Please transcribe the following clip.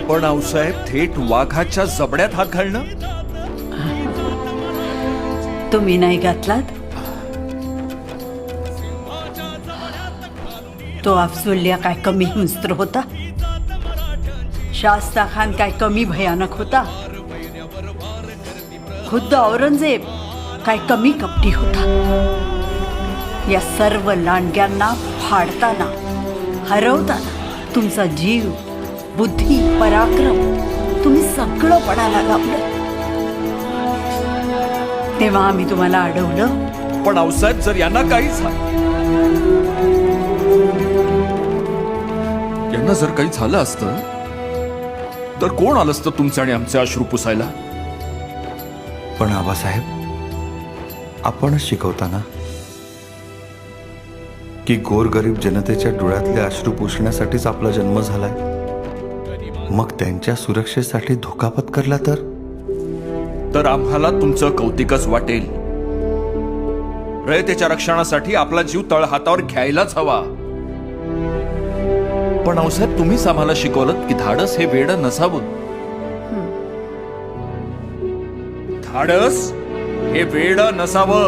पण आऊसाहेब थेट वाघाच्या जबड्यात हात घालणं? तुम्ही नाही घातलात? तो अफजुल्ल्या काय कमी हिंस्त्र होता? शास्ता खान काय कमी भयानक होता? खुद्द औरंगजेब काय कमी कपटी होता? या सर्व लांडग्यांना फाडताना, हरवताना तुमचा जीव, बुद्धी, पराक्रम तुम्ही सगळं पणाला लावलं. तेव्हा आम्ही तुम्हाला अडवलं. पण आऊसाहेब जर यांना काही यांना जर काही झालं असतं तर कोण आलं असतं तुमचे आणि आमचे अश्रू पुसायला? पण आबासाहेब, आपणच शिकवताना की गोरगरीब जनतेच्या डोळ्यातले अश्रू पुसण्यासाठीच आपला जन्म झालाय. मग त्यांच्या सुरक्षेसाठी धोका पत्करला तर आम्हाला तुमचं कौतिकच वाटेल. रयतेच्या रक्षणासाठी आपला जीव तळहातावर घ्यायलाच हवा. पण आऊसाहेब, तुम्हीच आम्हाला शिकवलं की धाडस हे वेडं नसावं. धाडस हे वेडं नसावं.